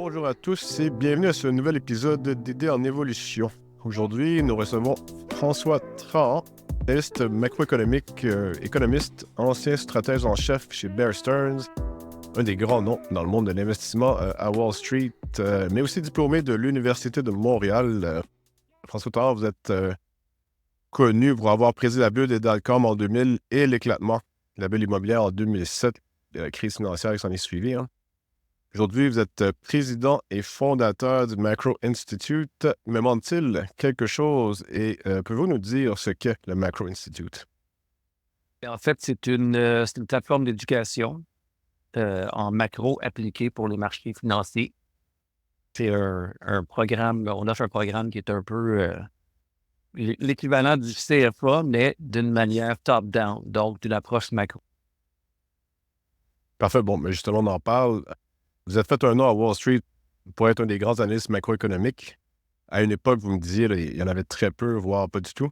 Bonjour à tous et bienvenue à ce nouvel épisode d'Idées en évolution. Aujourd'hui, nous recevons François Trahan, analyste macroéconomique, économiste, ancien stratège en chef chez Bear Stearns, un des grands noms dans le monde de l'investissement à Wall Street, mais aussi diplômé de l'Université de Montréal. François Trahan, vous êtes connu pour avoir présidé la bulle des dot-com en 2000 et l'éclatement de la bulle immobilière en 2007, la crise financière qui s'en est suivie. Aujourd'hui, vous êtes président et fondateur du Macro Institute. Me manque-t-il quelque chose et pouvez-vous nous dire ce qu'est le Macro Institute? En fait, c'est une plateforme d'éducation en macro appliquée pour les marchés financiers. C'est un programme, on offre un programme qui est un peu l'équivalent du CFA, mais d'une manière top-down, donc d'une approche macro. Parfait. Bon, mais justement, on en parle. Vous êtes fait un nom à Wall Street pour être un des grands analystes macroéconomiques. À une époque, vous me disiez, là, il y en avait très peu, voire pas du tout,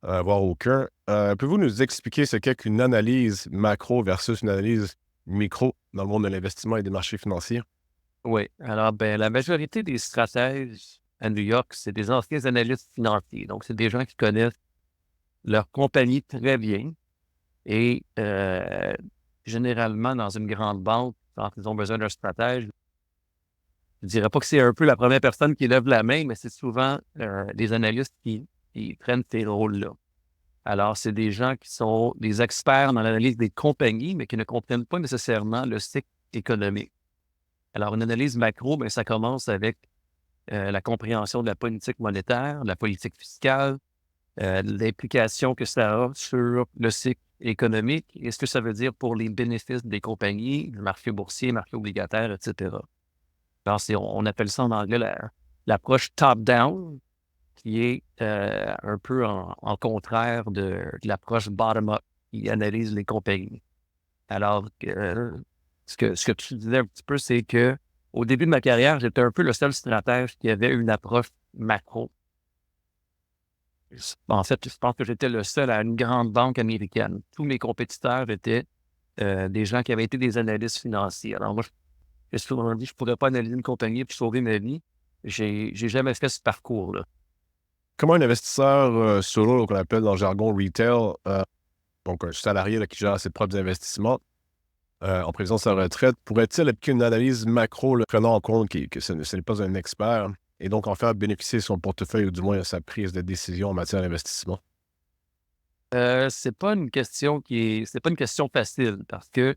voire aucun. Pouvez-vous nous expliquer ce qu'est qu'une analyse macro versus une analyse micro dans le monde de l'investissement et des marchés financiers? Oui. Alors, la majorité des stratèges à New York, c'est des anciens analystes financiers. Donc, c'est des gens qui connaissent leur compagnie très bien et généralement, dans une grande banque, quand ils ont besoin d'un stratège, je ne dirais pas que c'est un peu la première personne qui lève la main, mais c'est souvent des analystes qui prennent ces rôles-là. Alors, c'est des gens qui sont des experts dans l'analyse des compagnies, mais qui ne comprennent pas nécessairement le cycle économique. Alors, une analyse macro, ça commence avec la compréhension de la politique monétaire, de la politique fiscale, l'implication que ça a sur le cycle économique et ce que ça veut dire pour les bénéfices des compagnies, le marché boursier, marché obligataire, etc. Alors, on appelle ça en anglais l'approche top-down, qui est un peu en contraire de l'approche bottom-up, qui analyse les compagnies. Alors, ce que tu disais un petit peu, c'est que au début de ma carrière, j'étais un peu le seul stratège qui avait une approche macro. En fait, je pense que j'étais le seul à une grande banque américaine. Tous mes compétiteurs étaient des gens qui avaient été des analystes financiers. Alors moi, j'ai souvent dit, je ne pourrais pas analyser une compagnie et sauver ma vie. J'ai jamais fait ce parcours-là. Comment un investisseur solo, qu'on appelle dans le jargon retail, donc un salarié là, qui gère ses propres investissements en prévision de sa retraite, pourrait-il appliquer une analyse macro, là, prenant en compte que ce n'est pas un expert et donc en faire bénéficier son portefeuille ou du moins sa prise de décision en matière d'investissement? C'est pas une question c'est pas une question facile parce que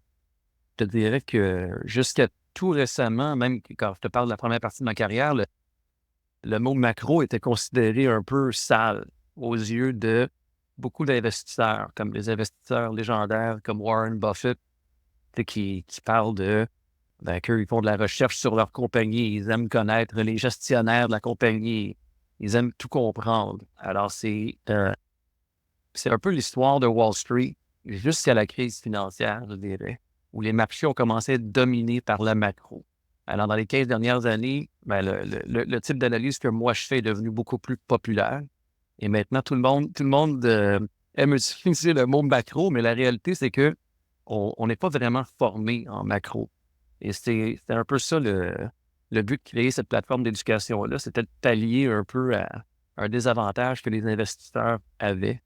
je te dirais que jusqu'à tout récemment, même quand je te parle de la première partie de ma carrière, le mot macro était considéré un peu sale aux yeux de beaucoup d'investisseurs, comme les investisseurs légendaires comme Warren Buffett, tu sais, qui parlent qu'eux, ils font de la recherche sur leur compagnie, ils aiment connaître les gestionnaires de la compagnie, ils aiment tout comprendre. Alors, c'est un peu l'histoire de Wall Street jusqu'à la crise financière, je dirais, où les marchés ont commencé à être dominés par la macro. Alors, dans les 15 dernières années, le type d'analyse que moi je fais est devenu beaucoup plus populaire. Et maintenant, tout le monde aime utiliser le mot macro, mais la réalité, c'est que on n'est pas vraiment formé en macro. Et c'est un peu ça le but de créer cette plateforme d'éducation-là, c'était de pallier un peu à un désavantage que les investisseurs avaient.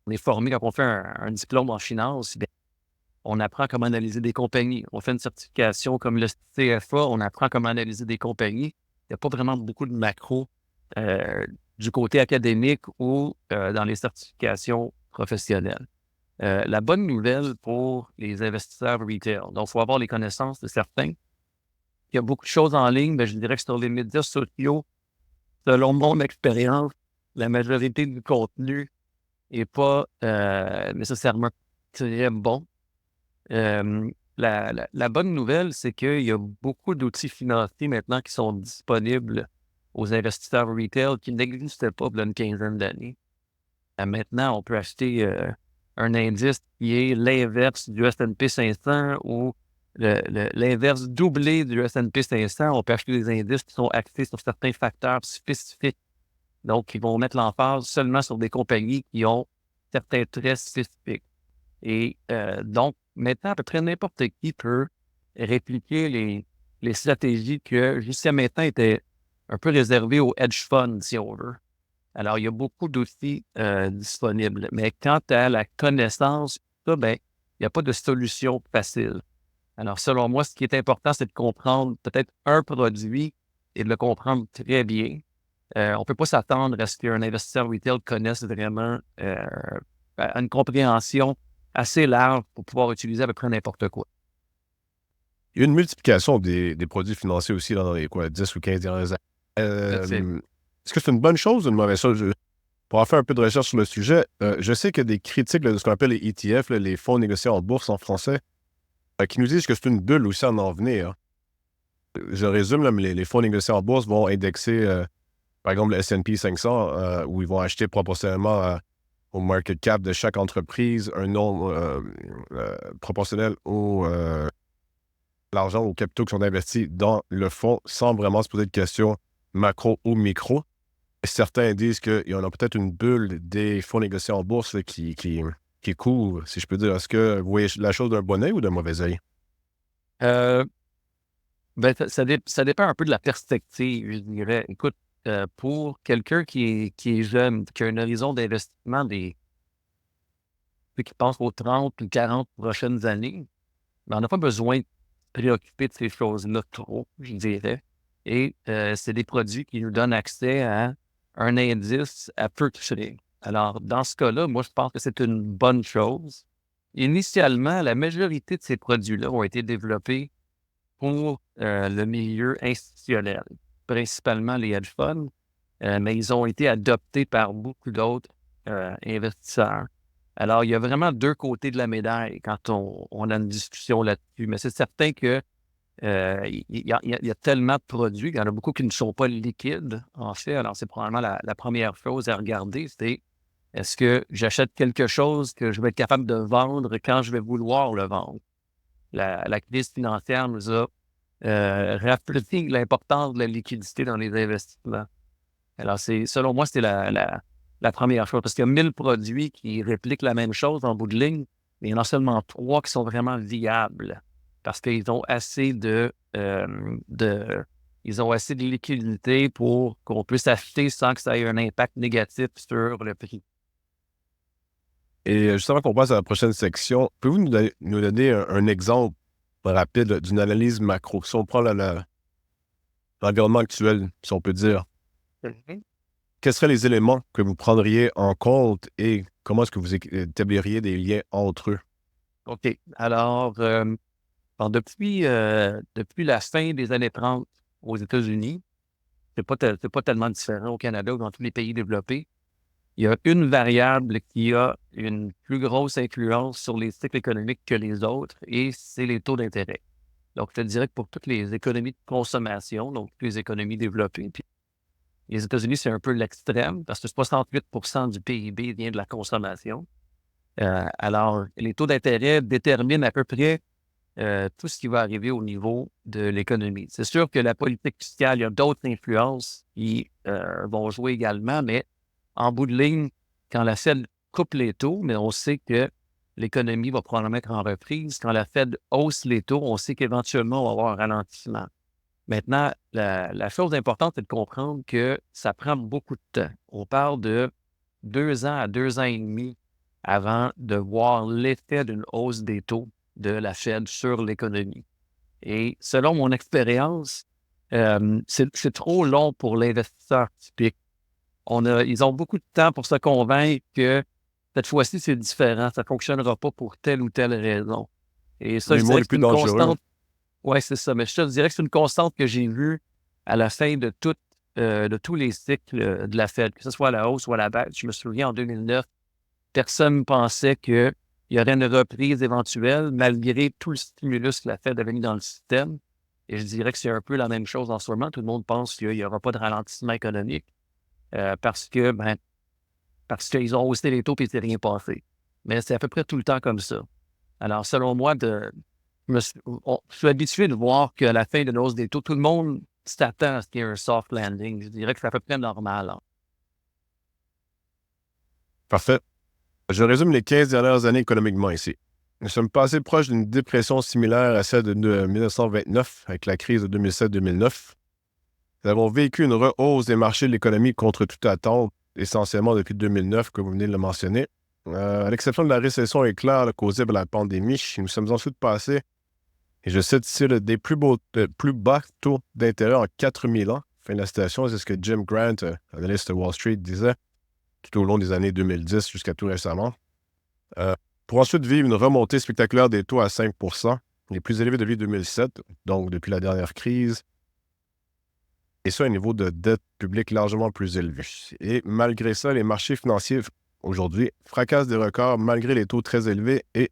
On est formé quand on fait un diplôme en finance, bien, on apprend comment analyser des compagnies. On fait une certification comme le CFA, on apprend comment analyser des compagnies. Il n'y a pas vraiment beaucoup de macro du côté académique ou dans les certifications professionnelles. La bonne nouvelle pour les investisseurs retail, donc il faut avoir les connaissances de certains. Il y a beaucoup de choses en ligne, mais je dirais que sur les médias sociaux, selon mon expérience, la majorité du contenu n'est pas nécessairement très bon. La bonne nouvelle, c'est qu'il y a beaucoup d'outils financiers maintenant qui sont disponibles aux investisseurs retail qui n'existaient pas il y a une quinzaine d'années. Maintenant, on peut acheter un indice qui est l'inverse du S&P 500 ou l'inverse doublé du S&P 500. On peut acheter des indices qui sont axés sur certains facteurs spécifiques. Donc, ils vont mettre l'emphase seulement sur des compagnies qui ont certains traits spécifiques. Et donc, maintenant, à peu près n'importe qui peut répliquer les stratégies que jusqu'à maintenant étaient un peu réservées aux hedge funds, si on veut. Alors, il y a beaucoup d'outils disponibles. Mais quant à la connaissance, ça, ben, il n'y a pas de solution facile. Alors, selon moi, ce qui est important, c'est de comprendre peut-être un produit et de le comprendre très bien. On ne peut pas s'attendre à ce qu'un investisseur retail connaisse vraiment une compréhension assez large pour pouvoir utiliser à peu près n'importe quoi. Il y a une multiplication des produits financiers aussi dans les 10 ou 15 dernières années. C'est Est-ce que c'est une bonne chose ou une mauvaise chose? Pour avoir fait un peu de recherche sur le sujet, je sais qu'il y a des critiques là, de ce qu'on appelle les ETF, là, les fonds négociés en bourse en français, qui nous disent que c'est une bulle aussi à en venir. Je résume, là, mais les fonds négociés en bourse vont indexer, par exemple, le S&P 500, où ils vont acheter proportionnellement au market cap de chaque entreprise un nombre proportionnel au l'argent, aux capitaux qui sont investis dans le fonds, sans vraiment se poser de questions macro ou micro. Et certains disent qu'il y en a peut-être une bulle des fonds négociés en bourse là, qui court, si je peux dire. Est-ce que vous voyez la chose d'un bon œil ou d'un mauvais œil? euh, ben, ça dépend un peu de la perspective, je dirais. Écoute, pour quelqu'un qui est jeune, qui a un horizon d'investissement qui pense aux 30 ou 40 prochaines années, ben, on n'a pas besoin de se préoccuper de ces choses-là trop, je dirais. Et c'est des produits qui nous donnent accès à un indice à peu de frais. Alors, dans ce cas-là, moi, je pense que c'est une bonne chose. Initialement, la majorité de ces produits-là ont été développés pour le milieu institutionnel, principalement les hedge funds, mais ils ont été adoptés par beaucoup d'autres investisseurs. Alors, il y a vraiment deux côtés de la médaille quand on a une discussion là-dessus, mais c'est certain que il y a tellement de produits, il y en a beaucoup qui ne sont pas liquides, en fait. Alors, c'est probablement la première chose à regarder, c'est est-ce que j'achète quelque chose que je vais être capable de vendre quand je vais vouloir le vendre? La crise financière nous a rappelé l'importance de la liquidité dans les investissements. Alors, selon moi, c'est la première chose, parce qu'il y a 1000 produits qui répliquent la même chose en bout de ligne, mais il y en a seulement 3 qui sont vraiment viables, parce qu'ils ont assez ils ont assez de liquidité pour qu'on puisse acheter sans que ça ait un impact négatif sur le prix. Et juste avant qu'on passe à la prochaine section, pouvez-vous nous donner un exemple rapide d'une analyse macro? Si on prend l'environnement actuel, si on peut dire, Mhm. quels seraient les éléments que vous prendriez en compte et comment est-ce que vous établiriez des liens entre eux? OK. Alors, bon, depuis la fin des années 30 aux États-Unis, c'est pas tellement différent au Canada ou dans tous les pays développés. Il y a une variable qui a une plus grosse influence sur les cycles économiques que les autres et c'est les taux d'intérêt. Donc, je te dirais que pour toutes les économies de consommation, donc toutes les économies développées, puis les États-Unis, c'est un peu l'extrême parce que 68 du PIB vient de la consommation. Alors, les taux d'intérêt déterminent à peu près tout ce qui va arriver au niveau de l'économie. C'est sûr que la politique fiscale, il y a d'autres influences qui vont jouer également, mais en bout de ligne, quand la Fed coupe les taux, mais on sait que l'économie va probablement être en reprise. Quand la Fed hausse les taux, on sait qu'éventuellement, on va avoir un ralentissement. Maintenant, la chose importante, c'est de comprendre que ça prend beaucoup de temps. On parle de 2 ans à 2 ans et demi avant de voir l'effet d'une hausse des taux de la Fed sur l'économie. Et selon mon expérience, c'est trop long pour l'investisseur typique. Ils ont beaucoup de temps pour se convaincre que cette fois-ci, c'est différent. Ça ne fonctionnera pas pour telle ou telle raison. Et ça, Les je mots dirais les que c'est plus une dangereux. constante. Oui, c'est ça. Mais je te dirais que c'est une constante que j'ai vue à la fin de tous les cycles de la Fed, que ce soit à la hausse ou à la baisse. Je me souviens en 2009, personne ne pensait qu'il y aurait une reprise éventuelle malgré tout le stimulus que la Fed avait mis dans le système. Et je dirais que c'est un peu la même chose en ce moment. Tout le monde pense qu'il n'y aura pas de ralentissement économique parce qu'ils ont haussé les taux et il ne s'est rien passé. Mais c'est à peu près tout le temps comme ça. Alors, selon moi, je suis habitué de voir qu'à la fin de hausse des taux, tout le monde s'attend à ce qu'il y ait un soft landing. Je dirais que c'est à peu près normal, hein. Parfait. Je résume les 15 dernières années économiquement ici. Nous sommes passés proche d'une dépression similaire à celle de 1929 avec la crise de 2007-2009. Nous avons vécu une rehausse des marchés de l'économie contre toute attente, essentiellement depuis 2009, comme vous venez de le mentionner. À l'exception de la récession éclair causée par la pandémie, nous sommes ensuite passés, et je cite ici, des plus bas taux d'intérêt en 4000 ans. Fin de la citation, c'est ce que Jim Grant, analyste de Wall Street, disait tout au long des années 2010 jusqu'à tout récemment. Pour ensuite vivre une remontée spectaculaire des taux à 5 les plus élevés depuis 2007, donc depuis la dernière crise, et ça à un niveau de dette publique largement plus élevé. Et malgré ça, les marchés financiers aujourd'hui fracassent des records malgré les taux très élevés et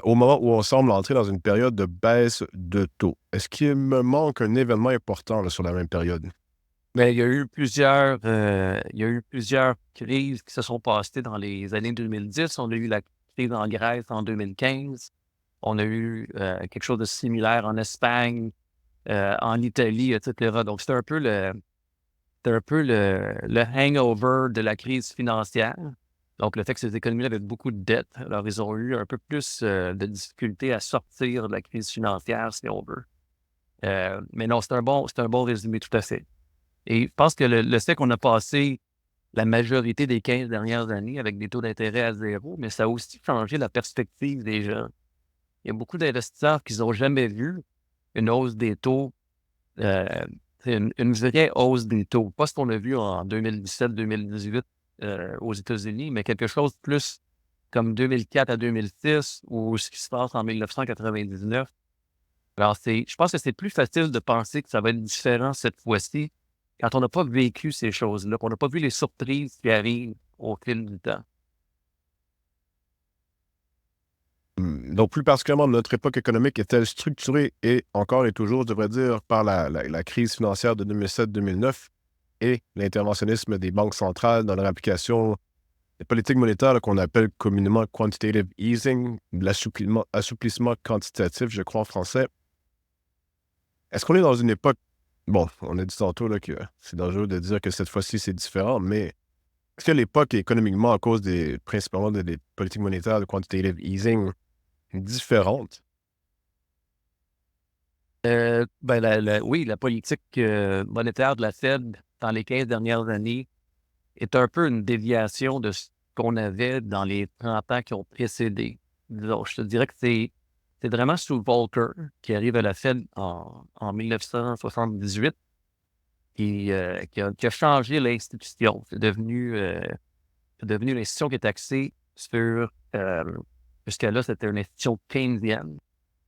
au moment où on semble entrer dans une période de baisse de taux. Est-ce qu'il me manque un événement important là, sur la même période? Mais il y a eu plusieurs crises qui se sont passées dans les années 2010. On a eu la crise en Grèce en 2015. On a eu quelque chose de similaire en Espagne, en Italie, etc. Donc, c'était un peu le hangover de la crise financière. Donc, le fait que ces économies avaient beaucoup de dettes, alors ils ont eu un peu plus de difficultés à sortir de la crise financière, si on veut. Mais non, c'est un bon résumé, tout à fait. Et je pense que le fait qu'on a passé la majorité des 15 dernières années avec des taux d'intérêt à zéro, mais ça a aussi changé la perspective des gens. Il y a beaucoup d'investisseurs qui n'ont jamais vu une hausse des taux, euh, une vraie hausse des taux. Pas ce qu'on a vu en 2017-2018 aux États-Unis, mais quelque chose de plus comme 2004 à 2006 ou ce qui se passe en 1999. Alors, je pense que c'est plus facile de penser que ça va être différent cette fois-ci quand on n'a pas vécu ces choses-là, qu'on n'a pas vu les surprises qui arrivent au fil du temps. Donc, plus particulièrement, notre époque économique est-elle structurée et encore et toujours, je devrais dire, par la crise financière de 2007-2009 et l'interventionnisme des banques centrales dans leur application des politiques monétaires là, qu'on appelle communément quantitative easing, assouplissement quantitatif, je crois en français. Est-ce qu'on est dans une époque, bon, on a dit tantôt là, que c'est dangereux de dire que cette fois-ci c'est différent, mais est-ce que l'époque économiquement, à cause principalement des politiques monétaires de quantitative easing, différente? Oui, la politique monétaire de la Fed dans les 15 dernières années est un peu une déviation de ce qu'on avait dans les 30 ans qui ont précédé. Disons, je te dirais que c'est vraiment sous Volcker qui arrive à la Fed en 1978 qui a changé l'institution. C'est devenu l'institution qui est axée sur, jusqu'à là, c'était une institution keynesienne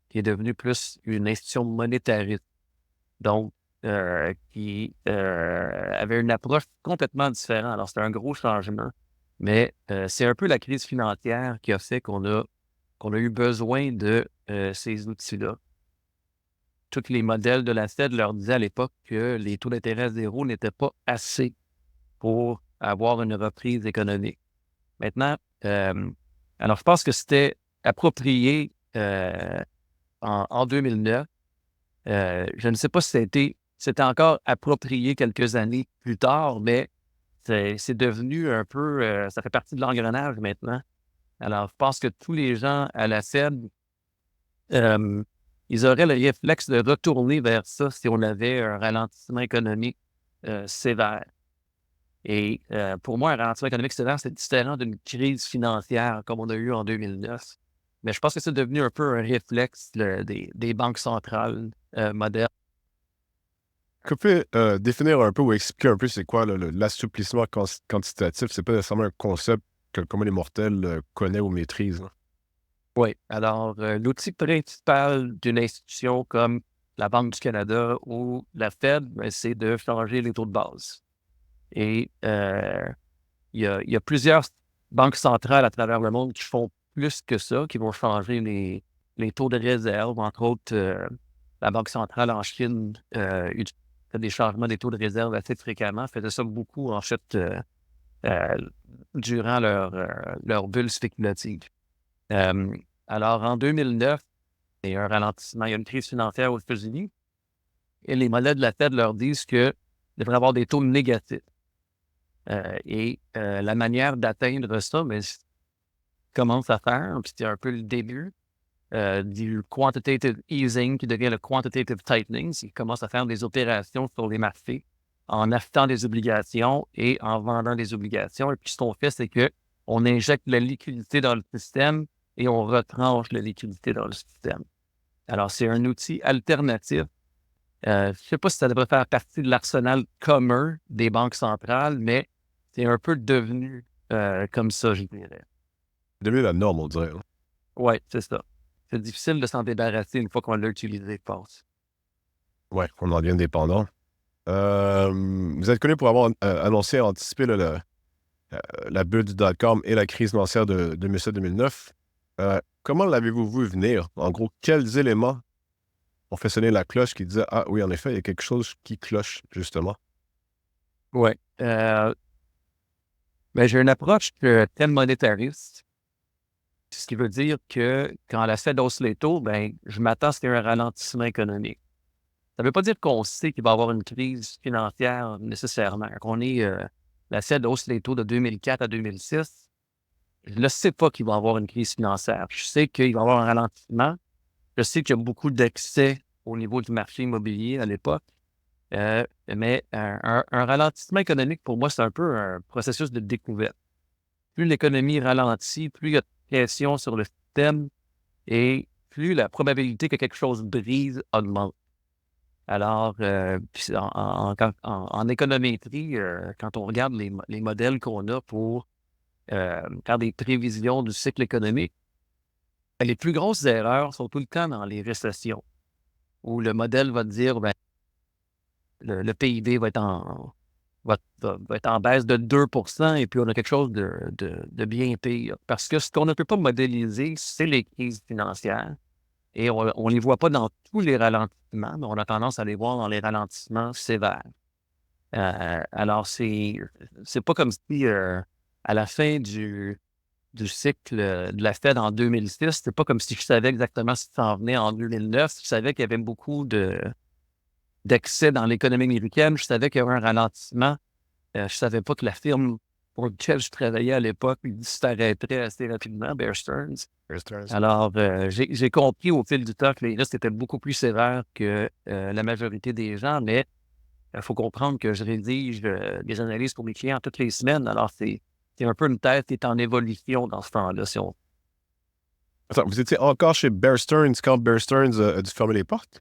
qui est devenue plus une institution monétariste. Donc, qui avait une approche complètement différente. Alors, c'était un gros changement, mais c'est un peu la crise financière qui a fait qu'on a eu besoin de ces outils-là. Tous les modèles de la Fed leur disaient à l'époque que les taux d'intérêt à zéro n'étaient pas assez pour avoir une reprise économique. Maintenant, alors je pense que c'était approprié en 2009. Je ne sais pas si c'était encore approprié quelques années plus tard, mais c'est devenu un peu, ça fait partie de l'engrenage maintenant. Alors, je pense que tous les gens à la Fed, euh, ils auraient le réflexe de retourner vers ça si on avait un ralentissement économique sévère. Et pour moi, un ralentissement économique sévère, c'est différent d'une crise financière comme on a eu en 2009. Mais je pense que c'est devenu un peu un réflexe des banques centrales modernes. Est-ce que vous pouvez définir un peu ou expliquer un peu c'est quoi l'assouplissement quantitatif? C'est pas nécessairement un concept que le commun des mortels connaît ou maîtrise, là. Oui. Alors, l'outil principal d'une institution comme la Banque du Canada ou la Fed, ben, c'est de changer les taux de base. Et il y a plusieurs banques centrales à travers le monde qui font plus que ça, qui vont changer les taux de réserve. Entre autres, la Banque centrale en Chine fait des changements des taux de réserve assez fréquemment, faisait ça beaucoup, en fait, euh, durant leur bulle spéculative. Euh, alors, en 2009, il y a un ralentissement, il y a une crise financière aux États-Unis et les modèles de la Fed leur disent qu'il devrait avoir des taux négatifs. Et la manière d'atteindre ça, mais commence à faire, puis c'est un peu le début du quantitative easing qui devient le quantitative tightening. Il commence à faire des opérations sur les marchés en achetant des obligations et en vendant des obligations. Et puis, ce qu'on fait, c'est qu'on injecte la liquidité dans le système et on retranche la liquidité dans le système. Alors, c'est un outil alternatif. Je ne sais pas si ça devrait faire partie de l'arsenal commun des banques centrales, mais c'est un peu devenu comme ça, je dirais. C'est devenu la norme, on dirait. Oui, c'est ça. C'est difficile de s'en débarrasser une fois qu'on l'a utilisé, je pense. Ouais, on en devient dépendant. Vous êtes connu pour avoir annoncé et anticipé la bulle du dot-com et la crise financière de 2007-2009. Comment l'avez-vous vu venir? En gros, quels éléments ont fait sonner la cloche qui disait « Ah oui, en effet, il y a quelque chose qui cloche, justement. » Oui. J'ai une approche très monétariste, ce qui veut dire que quand la Fed hausse les taux, je m'attends à ce qu'il y ait un ralentissement économique. Ça ne veut pas dire qu'on sait qu'il va y avoir une crise financière nécessairement. La Fed hausse les taux de 2004 à 2006. Je ne sais pas qu'il va y avoir une crise financière. Je sais qu'il va y avoir un ralentissement. Je sais qu'il y a beaucoup d'excès au niveau du marché immobilier à l'époque. Mais un ralentissement économique, pour moi, c'est un peu un processus de découverte. Plus l'économie ralentit, plus il y a de pression sur le système et plus la probabilité que quelque chose brise augmente. Alors, en économétrie, quand on regarde les modèles qu'on a pour faire des prévisions du cycle économique, les plus grosses erreurs sont tout le temps dans les récessions, où le modèle va dire le PIB va être en baisse de 2 et puis on a quelque chose de bien pire. Parce que ce qu'on ne peut pas modéliser, c'est les crises financières. Et on ne les voit pas dans tous les ralentissements, mais on a tendance à les voir dans les ralentissements sévères. Alors, c'est pas comme si à la fin du cycle de la Fed en 2006, c'est pas comme si je savais exactement ce qui s'en venait en 2009. Je savais qu'il y avait beaucoup d'excès dans l'économie américaine. Je savais qu'il y avait un ralentissement. Je ne savais pas que la firme pour laquelle je travaillais à l'époque disparaîtrait assez rapidement, Bear Stearns. Alors, j'ai compris au fil du temps que les risques étaient beaucoup plus sévères que la majorité des gens, mais il faut comprendre que je rédige des analyses pour mes clients toutes les semaines. Alors, c'est un peu une tête qui est en évolution dans ce temps-là. Attends, vous étiez encore chez Bear Stearns quand Bear Stearns a dû fermer les portes?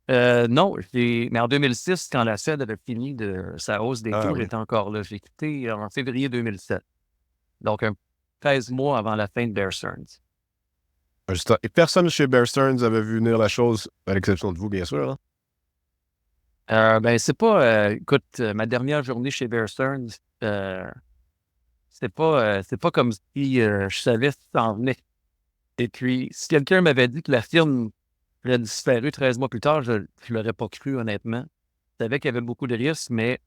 Non, mais en 2006, quand la Fed avait fini de sa hausse des taux, Oui. j'étais encore là. J'ai quitté en février 2007. Donc, 13 mois avant la fin de Bear Stearns. Et personne chez Bear Stearns avait vu venir la chose, à l'exception de vous, bien sûr. Hein? C'est pas... écoute, ma dernière journée chez Bear Stearns, c'est pas comme si je savais ce qui s'en venait. Et puis, si quelqu'un m'avait dit que la firme aurait disparu 13 mois plus tard, je ne l'aurais pas cru, honnêtement. Je savais qu'il y avait beaucoup de risques, mais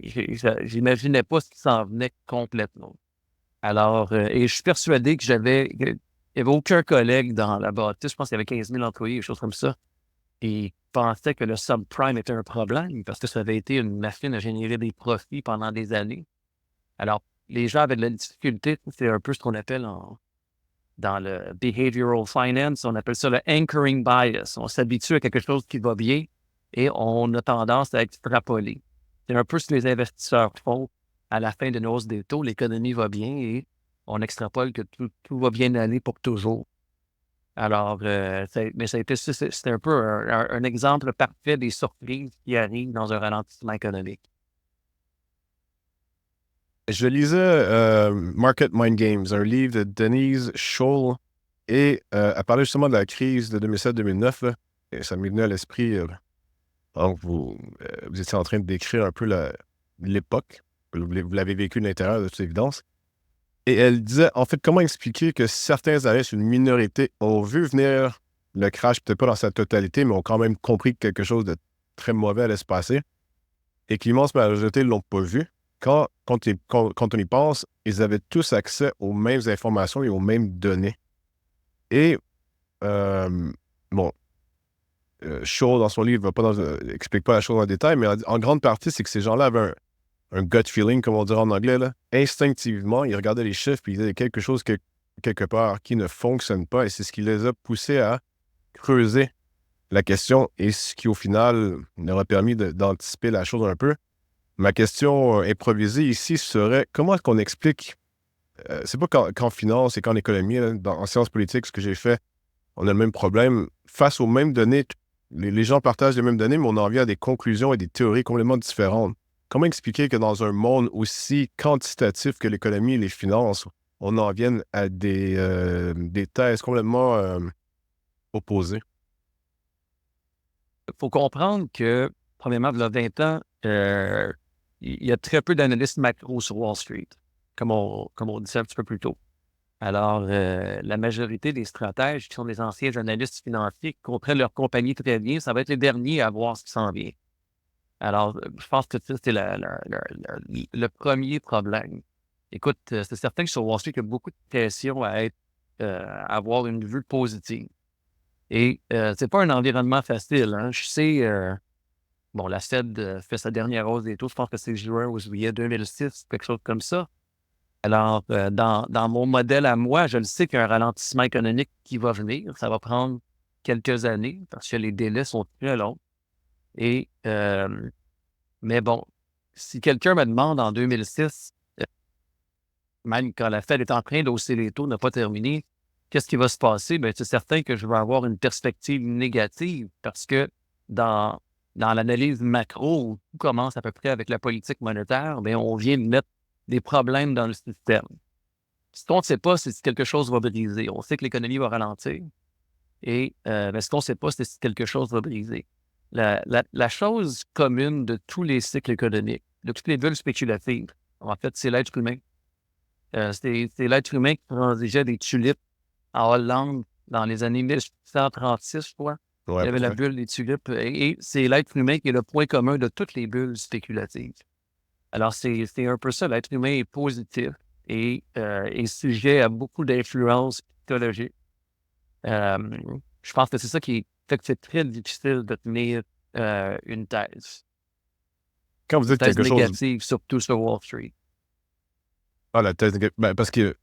j'imaginais pas ce qui s'en venait complètement. Alors, et je suis persuadé que il n'y avait aucun collègue dans la bâtisse, je pense qu'il y avait 15 000 employés, des choses comme ça, et pensaient que le subprime était un problème parce que ça avait été une machine à générer des profits pendant des années. Alors, les gens avaient de la difficulté, c'est un peu ce qu'on appelle dans le behavioral finance, on appelle ça le anchoring bias. On s'habitue à quelque chose qui va bien et on a tendance à extrapoler. C'est un peu ce que les investisseurs font à la fin d'une hausse des taux. L'économie va bien et on extrapole que tout va bien aller pour toujours. Alors, c'était un peu un exemple parfait des surprises qui arrivent dans un ralentissement économique. Je lisais Market Mind Games, un livre de Denise Scholl, et elle parlait justement de la crise de 2007-2009, là, et ça m'est venu à l'esprit. Donc, vous étiez en train de décrire un peu l'époque. Vous l'avez vécu de l'intérieur, de toute évidence. Et elle disait, en fait, comment expliquer que certains analystes, une minorité, ont vu venir le crash, peut-être pas dans sa totalité, mais ont quand même compris que quelque chose de très mauvais allait se passer, et que l'immense majorité ne l'ont pas vu. Quand on y pense, ils avaient tous accès aux mêmes informations et aux mêmes données. Et, Shaw, dans son livre, n'explique pas la chose en détail, mais en grande partie, c'est que ces gens-là avaient un gut feeling, comme on dirait en anglais. Là. Instinctivement, ils regardaient les chiffres et ils disaient quelque chose qui quelque part qui ne fonctionne pas et c'est ce qui les a poussés à creuser la question et ce qui, au final, leur a permis d'anticiper la chose un peu. Ma question improvisée ici serait comment est-ce qu'on explique, c'est pas qu'en finance et qu'en économie, là, en sciences politiques, ce que j'ai fait, on a le même problème. Face aux mêmes données, les gens partagent les mêmes données, mais on en vient à des conclusions et des théories complètement différentes. Comment expliquer que dans un monde aussi quantitatif que l'économie et les finances, on en vienne à des thèses complètement opposées? Il faut comprendre que, premièrement, il y a 20 ans, il y a très peu d'analystes macro sur Wall Street, comme on disait un petit peu plus tôt. Alors, la majorité des stratèges qui sont des anciens analystes financiers qui comprennent leur compagnie très bien, ça va être les derniers à voir ce qui s'en vient. Alors, je pense que ça, c'est le premier problème. Écoute, c'est certain que sur Wall Street, il y a beaucoup de pression à avoir une vue positive. Et c'est pas un environnement facile, hein. Je sais, bon, la Fed fait sa dernière hausse des taux, je pense que c'est juin ou juillet 2006, quelque chose comme ça. Alors, dans mon modèle à moi, je le sais qu'il y a un ralentissement économique qui va venir. Ça va prendre quelques années parce que les délais sont très longs. Et, mais bon, si quelqu'un me demande en 2006, même quand la Fed est en train d'hausser les taux, n'a pas terminé, qu'est-ce qui va se passer? Bien, c'est certain que je vais avoir une perspective négative parce que dans, dans l'analyse macro, où tout commence à peu près avec la politique monétaire, bien, on vient de mettre des problèmes dans le système. Ce qu'on ne sait pas, c'est si quelque chose va briser. On sait que l'économie va ralentir. Et mais ce qu'on ne sait pas, c'est si quelque chose va briser. La chose commune de tous les cycles économiques, de toutes les bulles spéculatives, en fait, c'est l'être humain. C'est l'être humain qui transigeait des tulipes en Hollande dans les années 1836, je crois. Ouais, Il à y peu avait la près. bulle des tulipes et c'est l'être humain qui est le point commun de toutes les bulles spéculatives. Alors, c'est un peu ça, l'être humain est positif et est sujet à beaucoup d'influences psychologiques. Je pense que c'est ça qui fait que c'est très difficile de tenir une Quand vous dites thèse quelque chose, négative, surtout sur Wall Street. la thèse, parce que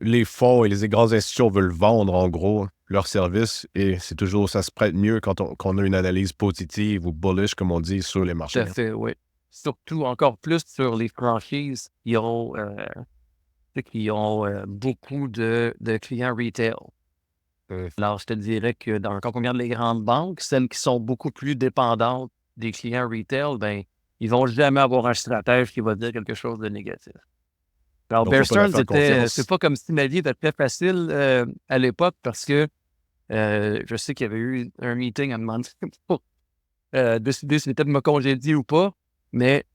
les fonds et les grandes institutions veulent vendre, en gros, leurs services et c'est toujours, ça se prête mieux quand on a une analyse positive ou bullish, comme on dit, sur les Tout à marchés. fait, oui. Surtout encore plus sur les franchises qui ont beaucoup de clients retail. Alors, je te dirais que quand on regarde les grandes banques, celles qui sont beaucoup plus dépendantes des clients retail, ben, ils vont jamais avoir un stratège qui va dire quelque chose de négatif. Alors, Donc, il ne Bear faut pas leur Stearns, faire c'est confiance. pas comme si ma vie était très facile à l'époque parce que je sais qu'il y avait eu un meeting à demander pour décider si c'était de me congédier ou pas, mais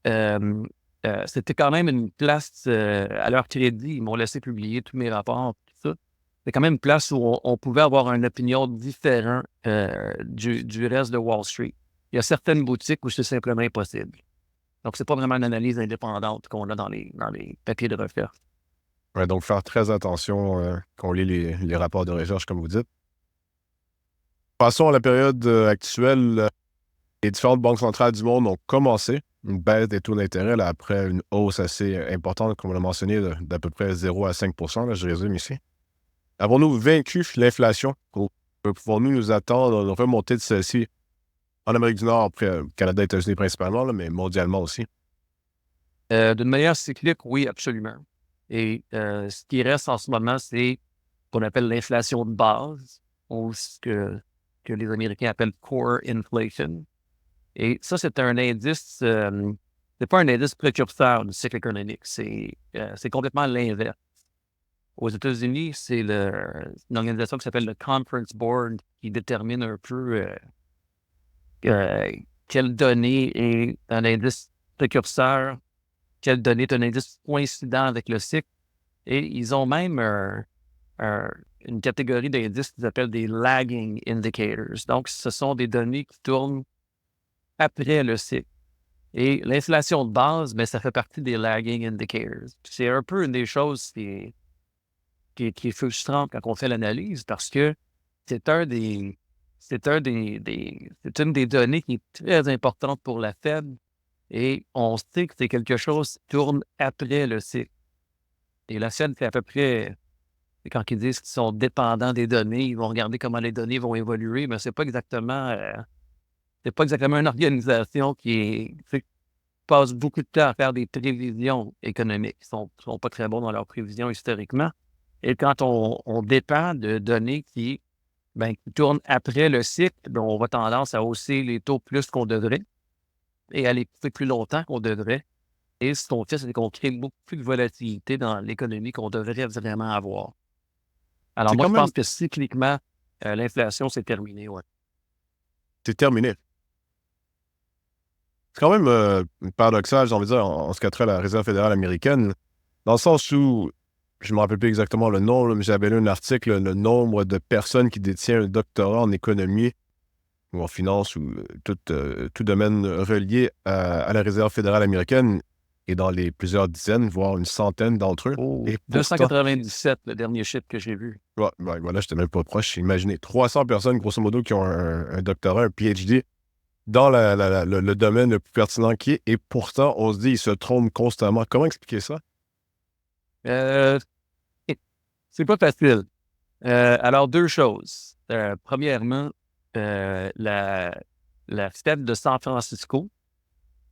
c'était quand même une place à leur crédit. Ils m'ont laissé publier tous mes rapports, tout ça. C'est quand même une place où on pouvait avoir une opinion différente du reste de Wall Street. Il y a certaines boutiques où c'est simplement impossible. Donc, c'est pas vraiment une analyse indépendante qu'on a dans les papiers de recherche. Ouais, donc, faire très attention quand on lit les rapports de recherche, comme vous dites. Passons à la période actuelle. Les différentes banques centrales du monde ont commencé une baisse des taux d'intérêt là, après une hausse assez importante, comme on l'a mentionné, d'à peu près 0 à 5 là, je résume ici. Avons-nous vaincu l'inflation? Pouvons-nous nous attendre à une remontée de celle-ci en Amérique du Nord, après Canada et États-Unis principalement, là, mais mondialement aussi? D'une manière cyclique, oui, absolument. Et ce qui reste en ce moment, c'est ce qu'on appelle l'inflation de base, ou ce que les Américains appellent core inflation. Et ça, c'est un indice, c'est pas un indice précurseur du cycle économique, c'est complètement l'inverse. Aux États-Unis, c'est une organisation qui s'appelle le Conference Board qui détermine un peu euh, quelle donnée est un indice précurseur, quelle donnée est un indice coïncident avec le cycle. Et ils ont même une catégorie d'indices qu'ils appellent des lagging indicators. Donc, ce sont des données qui tournent après le cycle. Et l'inflation de base, ben, ça fait partie des lagging indicators. C'est un peu une des choses qui est frustrante quand on fait l'analyse parce que c'est un des, c'est une des données qui est très importante pour la Fed et on sait que c'est quelque chose qui tourne après le cycle. Et la Fed fait à peu près Et quand ils disent qu'ils sont dépendants des données, ils vont regarder comment les données vont évoluer, mais c'est pas exactement une organisation qui passe beaucoup de temps à faire des prévisions économiques. Ils sont pas très bons dans leurs prévisions historiquement. Et quand on dépend de données qui tournent après le cycle, ben, on va tendance à hausser les taux plus qu'on devrait et à les couper plus longtemps qu'on devrait. Et ce qu'on fait, c'est qu'on crée beaucoup plus de volatilité dans l'économie qu'on devrait vraiment avoir. Alors C'est moi, quand je même, pense que cycliquement, l'inflation, c'est terminé, ouais. c'est terminé. C'est quand même paradoxal, j'ai envie de dire, en ce qui a trait à la Réserve fédérale américaine, dans le sens où, je me rappelle plus exactement le nom, là, mais j'avais lu un article, le nombre de personnes qui détiennent un doctorat en économie ou en finance ou tout domaine relié à la Réserve fédérale américaine est dans les plusieurs dizaines, voire une centaine d'entre eux. Oh, Et pourtant, 297, le dernier chiffre que j'ai vu. ouais, ben, voilà, j'étais même pas proche. Imaginez 300 personnes, grosso modo, qui ont un doctorat, un PhD dans le domaine le plus pertinent qui est, et pourtant, on se dit, ils se trompent constamment. Comment expliquer ça? Euh, c'est pas facile. Alors, deux choses. Premièrement, la Fed de San Francisco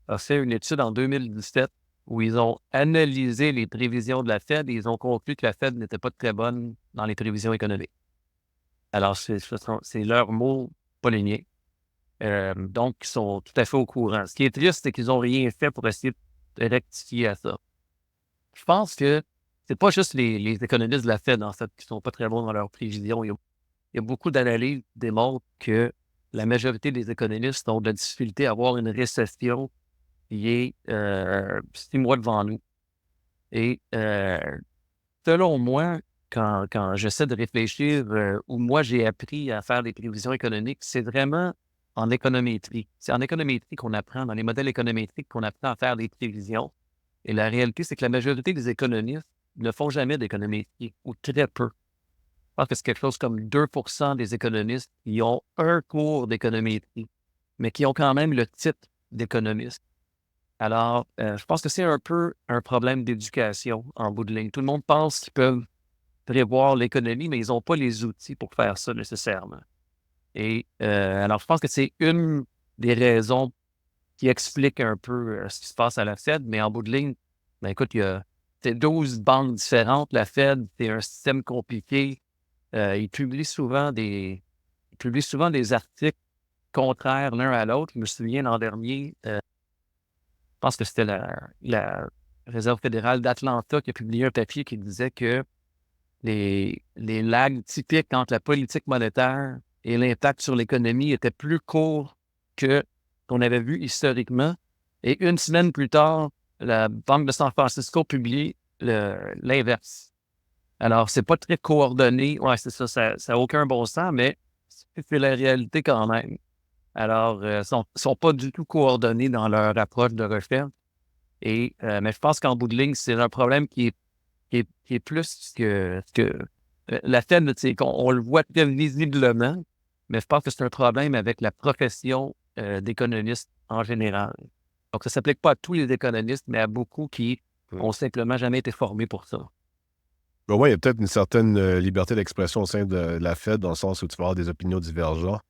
a fait une étude en 2017 où ils ont analysé les prévisions de la Fed et ils ont conclu que la Fed n'était pas très bonne dans les prévisions économiques. Alors, c'est leurs mots, pas les miens. Donc, ils sont tout à fait au courant. Ce qui est triste, c'est qu'ils n'ont rien fait pour essayer de rectifier à ça. Je pense que c'est pas juste les économistes de la Fed, en fait, qui sont pas très bons dans leurs prévisions. Il y a beaucoup d'analyses qui démontrent que la majorité des économistes ont de la difficulté à avoir une récession qui est 6 mois devant nous. Et selon moi, quand j'essaie de réfléchir où moi j'ai appris à faire des prévisions économiques, c'est vraiment en économétrie. C'est en économétrie qu'on apprend, dans les modèles économétriques, qu'on apprend à faire des prévisions. Et la réalité, c'est que la majorité des économistes ne font jamais d'économétrie, ou très peu. Je pense que c'est quelque chose comme 2% des économistes qui ont un cours d'économétrie, mais qui ont quand même le titre d'économiste. Alors, je pense que c'est un peu un problème d'éducation en bout de ligne. Tout le monde pense qu'ils peuvent prévoir l'économie, mais ils n'ont pas les outils pour faire ça nécessairement. Et alors, je pense que c'est une des raisons qui explique un peu ce qui se passe à la Fed, mais en bout de ligne, ben écoute, c'est 12 banques différentes. La Fed, c'est un système compliqué. Ils publient souvent des articles contraires l'un à l'autre. Je me souviens l'an dernier, je pense que c'était la Réserve fédérale d'Atlanta qui a publié un papier qui disait que les lags typiques entre la politique monétaire et l'impact sur l'économie étaient plus courts que qu'on avait vu historiquement. Et une semaine plus tard, la Banque de San Francisco publie l'inverse. Alors, c'est pas très coordonné. Ouais, c'est ça, ça n'a aucun bon sens, mais c'est la réalité quand même. Alors, sont pas du tout coordonnés dans leur approche de recherche. Mais je pense qu'en bout de ligne, c'est un problème qui est plus que la Fed, tu sais, on le voit très visiblement, mais je pense que c'est un problème avec la profession d'économiste en général. Donc, ça ne s'applique pas à tous les économistes, mais à beaucoup qui ont simplement jamais été formés pour ça. Ben ouais, il y a peut-être une certaine liberté d'expression au sein de la Fed, dans le sens où tu vas avoir des opinions divergentes,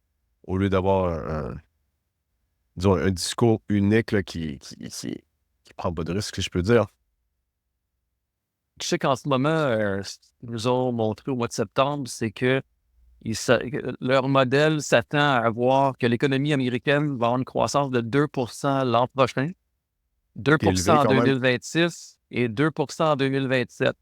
au lieu d'avoir disons, un discours unique là, qui prend pas de risque, si je peux dire. Je sais qu'en ce moment, ce qu'ils nous ont montré au mois de septembre, c'est que leur modèle s'attend à voir que l'économie américaine va avoir une croissance de 2% l'an prochain, Qui est élevé 2% en quand même. 2026 et 2% en 2027.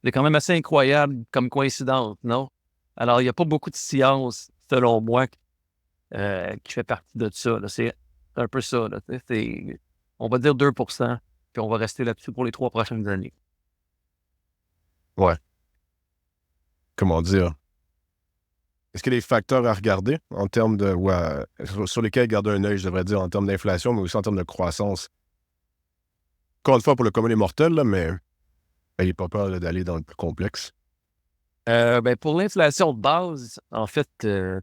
C'est quand même assez incroyable comme coïncidence, non? Alors, il n'y a pas beaucoup de science, selon moi, qui fait partie de ça, là. C'est un peu ça, là, tu sais, on va dire 2%, puis on va rester là-dessus pour les 3 prochaines années. Ouais. Comment dire? Est-ce qu'il y a des facteurs à regarder en termes de. Ouais, sur lesquels garder un œil, je devrais dire, en termes d'inflation, mais aussi en termes de croissance? Encore une fois, pour le commun des mortels, là, mais n'ayez pas peur là, d'aller dans le plus complexe. Ben, pour l'inflation de base, en fait,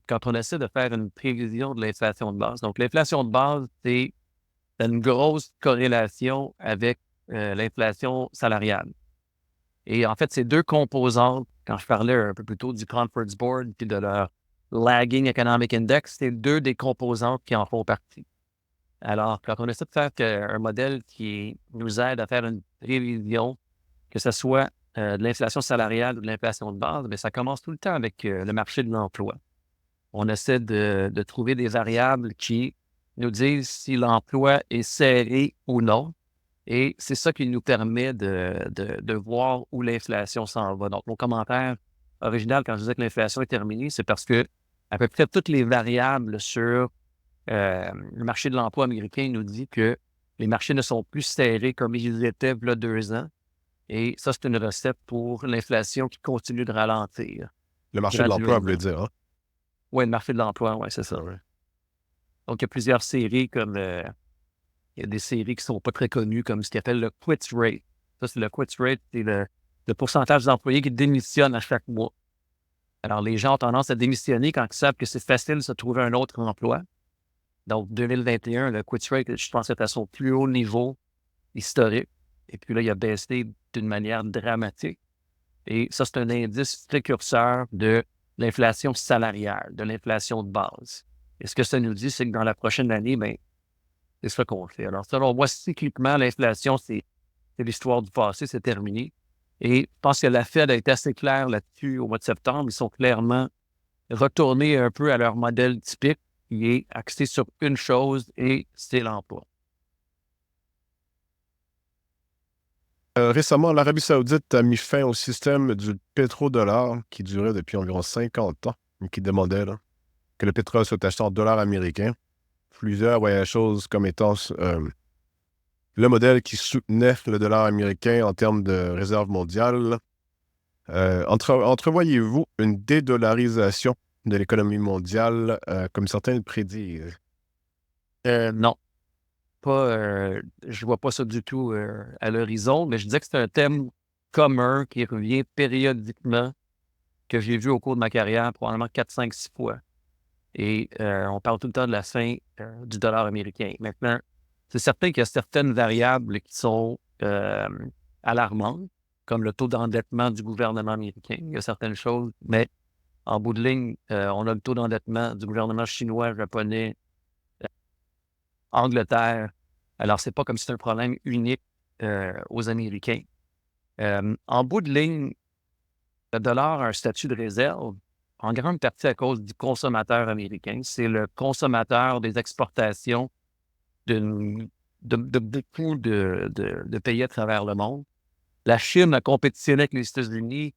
quand on essaie de faire une prévision de l'inflation de base, donc l'inflation de base, c'est une grosse corrélation avec l'inflation salariale. Et en fait, ces deux composantes, quand je parlais un peu plus tôt du Conference Board et de leur Lagging Economic Index, c'est deux des composantes qui en font partie. Alors, quand on essaie de faire un modèle qui nous aide à faire une prévision, que ce soit de l'inflation salariale ou de l'inflation de base, bien, ça commence tout le temps avec le marché de l'emploi. On essaie de trouver des variables qui nous disent si l'emploi est serré ou non. Et c'est ça qui nous permet de voir où l'inflation s'en va. Donc, mon commentaire original, quand je disais que l'inflation est terminée, c'est parce que à peu près toutes les variables sur le marché de l'emploi américain nous dit que les marchés ne sont plus serrés comme ils étaient il y a 2 ans. Et ça, c'est une recette pour l'inflation qui continue de ralentir Le marché de l'emploi, vous voulez graduellement. dire, hein? Oui, le marché de l'emploi, oui, c'est ça. Ouais. Donc, il y a plusieurs séries comme il y a des séries qui ne sont pas très connues, comme ce qu'on appelle le quit rate. Ça, c'est le quit rate, c'est le pourcentage d'employés qui démissionnent à chaque mois. Alors, les gens ont tendance à démissionner quand ils savent que c'est facile de se trouver un autre emploi. Donc, 2021, le quit rate, je pense, est à son plus haut niveau historique. Et puis là, il a baissé d'une manière dramatique. Et ça, c'est un indice précurseur de l'inflation salariale, de l'inflation de base. Et ce que ça nous dit, c'est que dans la prochaine année, bien, c'est ça qu'on fait. Alors, selon moi, cycliquement, l'inflation, c'est l'histoire du passé, c'est terminé. Et je pense que la Fed a été assez claire là-dessus au mois de septembre. Ils sont clairement retournés un peu à leur modèle typique qui est axé sur une chose et c'est l'emploi. Récemment, l'Arabie Saoudite a mis fin au système du pétrodollar qui durait depuis environ 50 ans et qui demandait là, que le pétrole soit acheté en dollars américains. Plusieurs voyaient la chose comme étant le modèle qui soutenait le dollar américain en termes de réserve mondiale. Entrevoyez-vous une dédollarisation de l'économie mondiale comme certains le prédisent? Non, je vois pas ça du tout à l'horizon, mais je disais que c'est un thème commun qui revient périodiquement, que j'ai vu au cours de ma carrière, probablement 4, 5, 6 fois. Et on parle tout le temps de la fin du dollar américain. Maintenant, c'est certain qu'il y a certaines variables qui sont alarmantes, comme le taux d'endettement du gouvernement américain. Il y a certaines choses, mais en bout de ligne, on a le taux d'endettement du gouvernement chinois, japonais, Angleterre. Alors, c'est pas comme si c'était un problème unique aux Américains. En bout de ligne, le dollar a un statut de réserve, en grande partie à cause du consommateur américain. C'est le consommateur des exportations de beaucoup de pays à travers le monde. La Chine a compétitionné avec les États-Unis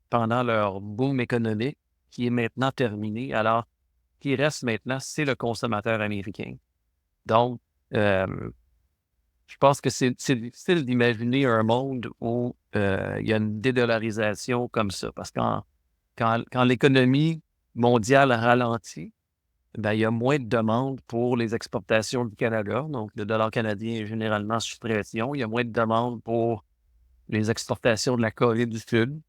pendant leur boom économique, qui est maintenant terminé. Alors, ce qui reste maintenant, c'est le consommateur américain. Donc, je pense que c'est difficile d'imaginer un monde où il y a une dédollarisation comme ça. Parce que quand l'économie mondiale ralentit, ben, il y a moins de demandes pour les exportations du Canada. Donc, le dollar canadien est généralement sous pression. Il y a moins de demandes pour les exportations de la Corée du Sud.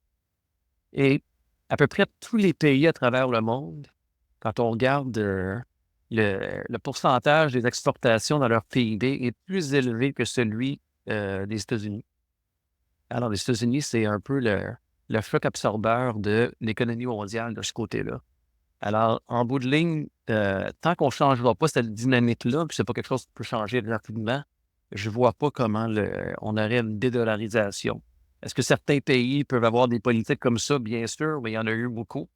Et à peu près tous les pays à travers le monde, quand on regarde le pourcentage des exportations dans leur PIB est plus élevé que celui des États-Unis. Alors, les États-Unis, c'est un peu le choc absorbeur de l'économie mondiale de ce côté-là. Alors, en bout de ligne, tant qu'on ne changera pas cette dynamique-là, puis c'est pas quelque chose qui peut changer rapidement, je ne vois pas comment on aurait une dédollarisation. Est-ce que certains pays peuvent avoir des politiques comme ça? Bien sûr, mais il y en a eu beaucoup.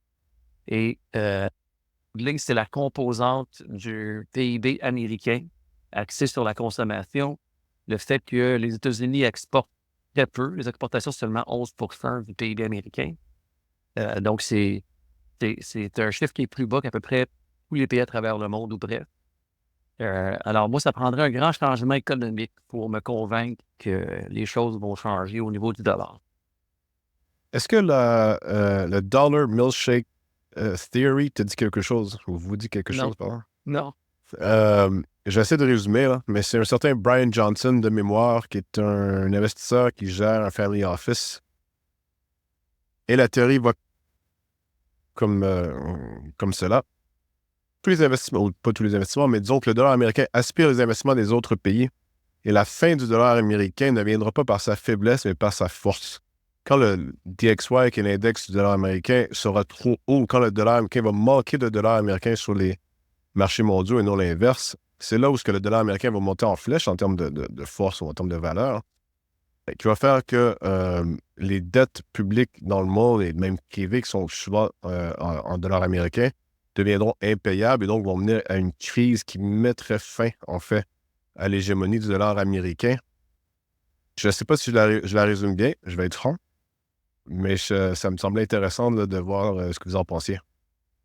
Et en bout de ligne, c'est la composante du PIB américain axée sur la consommation. Le fait que les États-Unis exportent très peu, les exportations, c'est seulement 11% du PIB américain. Donc, c'est un chiffre qui est plus bas qu'à peu près tous les pays à travers le monde ou bref. Alors, moi, ça prendrait un grand changement économique pour me convaincre que les choses vont changer au niveau du dollar. Est-ce que le Dollar Milkshake Theory te dit quelque chose ou vous dit quelque Non, chose, pardon? non. J'essaie de résumer, là, mais c'est un certain Brian Johnson de mémoire qui est un investisseur qui gère un family office. Et la théorie va comme cela. Tous les investissements, ou pas tous les investissements, mais disons que le dollar américain aspire les investissements des autres pays. Et la fin du dollar américain ne viendra pas par sa faiblesse, mais par sa force. quand le DXY, qui est l'index du dollar américain, sera trop haut, quand le dollar américain va manquer de dollars américains sur les marchés mondiaux et non l'inverse, c'est là où ce que le dollar américain va monter en flèche en termes de force ou en termes de valeur, qui va faire que les dettes publiques dans le monde et même privées qui sont souvent en dollars américains deviendront impayables et donc vont mener à une crise qui mettrait fin, en fait, à l'hégémonie du dollar américain. Je ne sais pas si je la résume bien, je vais être franc, mais ça me semblait intéressant là, de voir ce que vous en pensiez.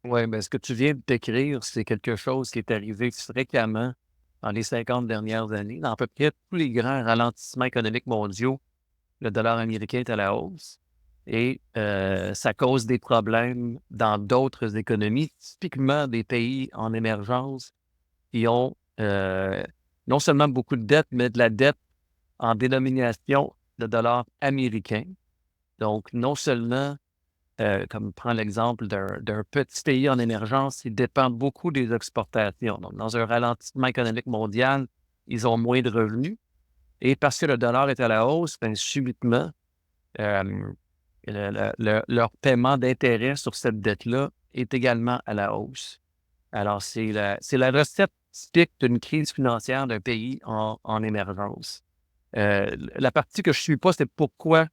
Oui, bien, ce que tu viens de décrire, c'est quelque chose qui est arrivé fréquemment dans les 50 dernières années. Dans à peu près tous les grands ralentissements économiques mondiaux, le dollar américain est à la hausse et ça cause des problèmes dans d'autres économies, typiquement des pays en émergence qui ont non seulement beaucoup de dettes, mais de la dette en dénomination de dollars américains. Donc, non seulement, comme prends l'exemple d'un petit pays en émergence, il dépend beaucoup des exportations. Donc, dans un ralentissement économique mondial, ils ont moins de revenus. Et parce que le dollar est à la hausse, bien, subitement, euh, leur paiement d'intérêt sur cette dette-là est également à la hausse. Alors, c'est la recette typique d'une crise financière d'un pays en émergence. La partie que je ne suis pas, c'est pourquoi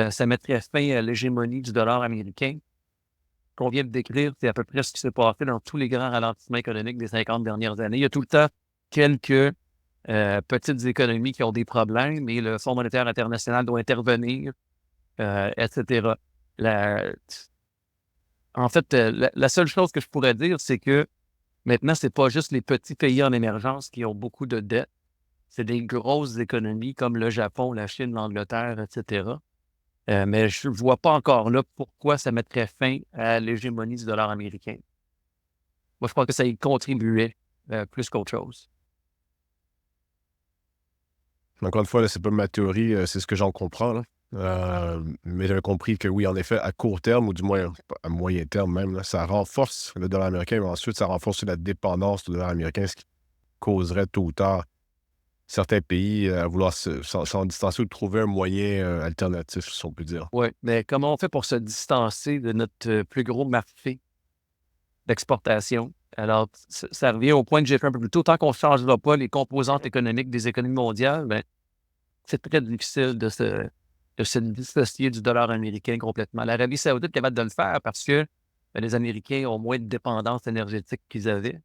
ça mettrait fin à l'hégémonie du dollar américain. Qu'on vient de décrire, c'est à peu près ce qui s'est passé dans tous les grands ralentissements économiques des 50 dernières années. Il y a tout le temps quelques petites économies qui ont des problèmes et le Fonds monétaire international doit intervenir, etc. La- En fait, la seule chose que je pourrais dire, c'est que maintenant, c'est pas juste les petits pays en émergence qui ont beaucoup de dettes, c'est des grosses économies comme le Japon, la Chine, l'Angleterre, etc. Mais je ne vois pas encore là pourquoi ça mettrait fin à l'hégémonie du dollar américain. Moi, je pense que ça y contribuait plus qu'autre chose. Encore une fois, là, c'est pas ma théorie, c'est ce que j'en comprends, là. Mais j'avais compris que oui, en effet, à court terme, ou du moins à moyen terme même, là, ça renforce le dollar américain, mais ensuite, ça renforce la dépendance du dollar américain, ce qui causerait tôt ou tard certains pays à vouloir s'en distancer ou trouver un moyen alternatif, si on peut dire. Oui, mais comment on fait pour se distancer de notre plus gros marché d'exportation? Alors, ça revient au point que j'ai fait un peu plus tôt. Tant qu'on ne changera pas les composantes économiques des économies mondiales, ben, c'est très difficile de se dissocier du dollar américain complètement. L'Arabie saoudite est capable de le faire parce que les Américains ont moins de dépendance énergétique qu'ils avaient.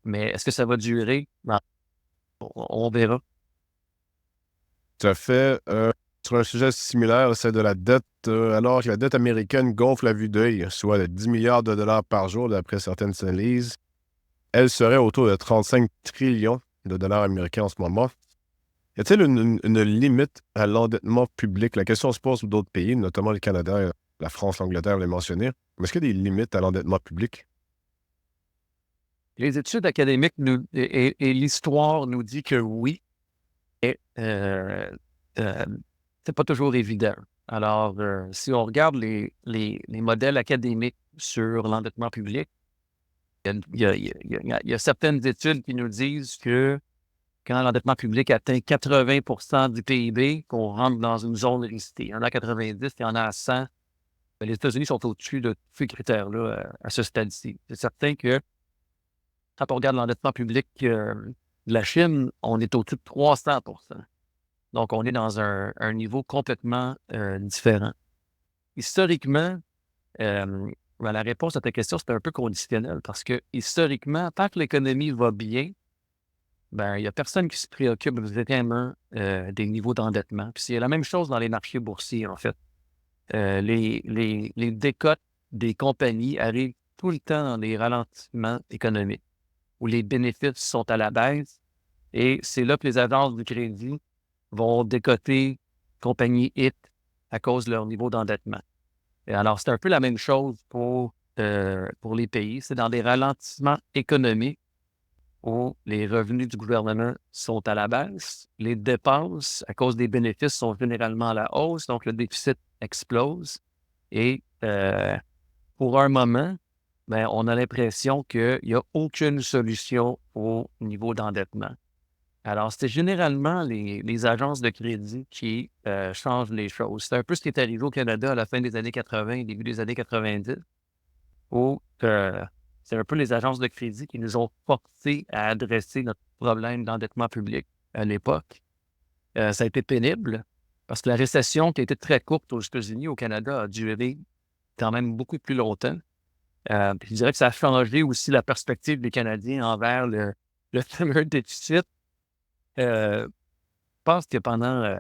Mais est-ce que ça va durer? Ben, on verra. Tout à fait. Sur un sujet similaire, c'est de la dette. Alors que la dette américaine gonfle à vue d'œil, soit de 10 milliards de dollars par jour, d'après certaines analyses, elle serait autour de 35 trillions de dollars américains en ce moment. Y a-t-il une limite à l'endettement public? La question se pose pour d'autres pays, notamment le Canada, la France, l'Angleterre, vous l'avez mentionné. Mais est-ce qu'il y a des limites à l'endettement public? Les études académiques et l'histoire nous dit que oui, et c'est pas toujours évident. Alors, si on regarde les modèles académiques sur l'endettement public, il y a certaines études qui nous disent que quand l'endettement public atteint 80 du PIB, qu'on rentre dans une zone risquée. Il y en a 90, il y en a 100. Mais les États-Unis sont au-dessus de tous ces critères-là à ce stade-ci. C'est certain que quand on regarde l'endettement public de la Chine, on est au-dessus de 300. Donc, on est dans un niveau complètement différent. Historiquement, ben, la réponse à ta question, c'est un peu conditionnel parce que historiquement, tant que l'économie va bien, ben, il n'y a personne qui se préoccupe vraiment des niveaux d'endettement. Puis c'est la même chose dans les marchés boursiers, en fait. Les décotes des compagnies arrivent tout le temps dans des ralentissements économiques où les bénéfices sont à la baisse et c'est là que les agences du crédit vont décoter compagnie X à cause de leur niveau d'endettement. Et alors, c'est un peu la même chose pour les pays. C'est dans des ralentissements économiques où les revenus du gouvernement sont à la baisse, les dépenses, à cause des bénéfices, sont généralement à la hausse, donc le déficit explose. Et pour un moment, ben, on a l'impression qu'il n'y a aucune solution au niveau d'endettement. Alors, c'était généralement les agences de crédit qui changent les choses. C'est un peu ce qui est arrivé au Canada à la fin des années 80, début des années 90, où c'est un peu les agences de crédit qui nous ont forcés à adresser notre problème d'endettement public à l'époque. Ça a été pénible parce que la récession qui a été très courte aux États-Unis, au Canada, a duré quand même beaucoup plus longtemps. Puis je dirais que ça a changé aussi la perspective des Canadiens envers le fameux déficit. Je pense que pendant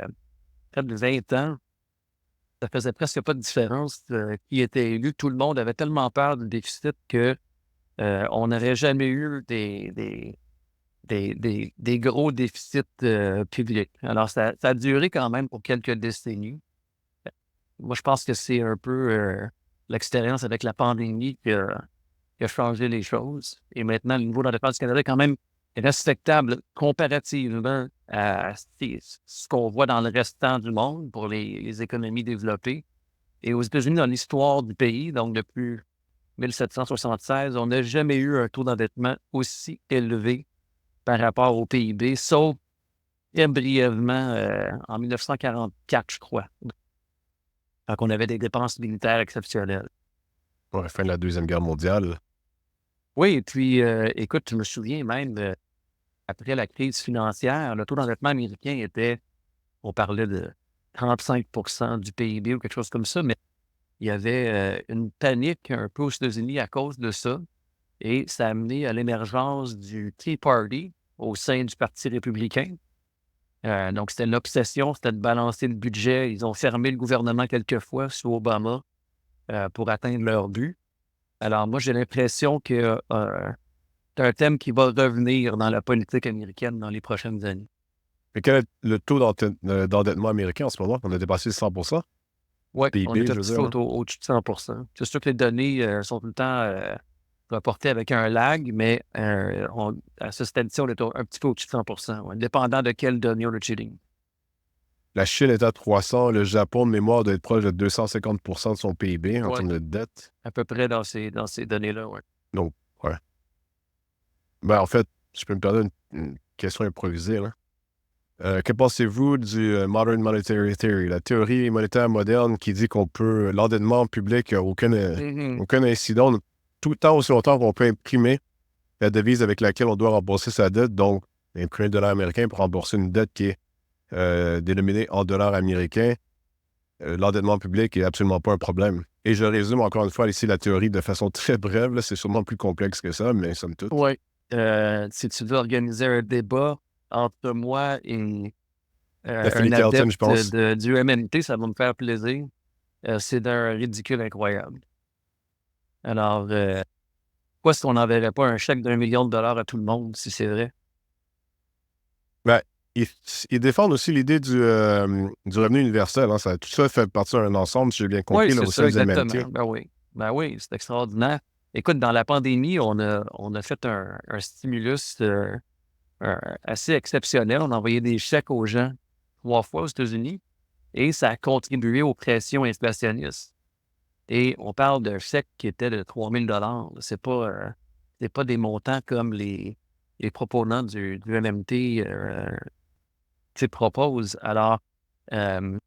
près de 20 ans, ça faisait presque pas de différence qui était élu. Tout le monde avait tellement peur du déficit que on n'avait jamais eu des gros déficits publics. Alors, ça a duré quand même pour quelques décennies. Moi, je pense que c'est un peu l'expérience avec la pandémie qui a changé les choses. Et maintenant, le niveau d'endettement du Canada est quand même respectable comparativement à ce qu'on voit dans le restant du monde pour les économies développées. Et aux États-Unis, dans l'histoire du pays, donc depuis 1776, on n'a jamais eu un taux d'endettement aussi élevé par rapport au PIB, sauf très brièvement en 1944, je crois. Quand on avait des dépenses militaires exceptionnelles. Ouais, fin de la Deuxième Guerre mondiale. Oui, et puis, écoute, je me souviens même, après la crise financière, le taux d'endettement américain était, on parlait de 35 du PIB ou quelque chose comme ça, mais il y avait une panique un peu aux États-Unis à cause de ça. Et ça a amené à l'émergence du Tea Party au sein du Parti républicain. Donc, c'était l'obsession, c'était de balancer le budget. Ils ont fermé le gouvernement quelques fois sous Obama pour atteindre leur but. Alors, moi, j'ai l'impression que c'est un thème qui va revenir dans la politique américaine dans les prochaines années. Mais quel est le taux d'endettement américain en ce moment? On a dépassé 100%. Oui, on PIB, est un je veux petit dire, peu là. au-dessus de 100. C'est sûr que les données sont tout le temps rapportées avec un lag, mais à ce stade-ci, on est un petit peu au-dessus de 100 ouais, dépendant de quelles données on utilise. La Chine est à 300, le Japon, de mémoire, doit être proche de 250% de son PIB en Oui, termes de dette. à peu près dans ces données-là, oui. Donc, ouais. Ben, en fait, je peux me permettre une question improvisée, là. Que pensez-vous du Modern Monetary Theory, la théorie monétaire moderne qui dit qu'on peut, l'endettement public n'a Mhm. aucun incident, tout le temps aussi longtemps qu'on peut imprimer la devise avec laquelle on doit rembourser sa dette, donc imprimer le dollar américain pour rembourser une dette qui est dénominée en dollars américains, l'endettement public est absolument pas un problème. Et je résume encore une fois ici la théorie de façon très brève, là, c'est sûrement plus complexe que ça, mais somme toute. Oui. Si tu veux organiser un débat entre moi et un Daphne Carlton, je adepte pense. du MNT, ça va me faire plaisir. C'est d'un ridicule incroyable. Alors, pourquoi est-ce qu'on n'enverrait pas un chèque d'1 million de dollars à tout le monde, si c'est vrai? Ben, ils défendent aussi l'idée du revenu universel. Hein. Tout ça fait partie d'un ensemble, si j'ai bien Oui, compris, là, c'est au sein ça, du MNT. exactement. Ben oui. Ben oui, c'est extraordinaire. Écoute, dans la pandémie, on a fait un stimulus assez exceptionnel. On a envoyé des chèques aux gens 3 fois aux États-Unis et ça a contribué aux pressions inflationnistes. Et on parle d'un chèque qui était de 3 000 $. C'est pas des montants comme les proponents du MMT proposent. Alors, euh,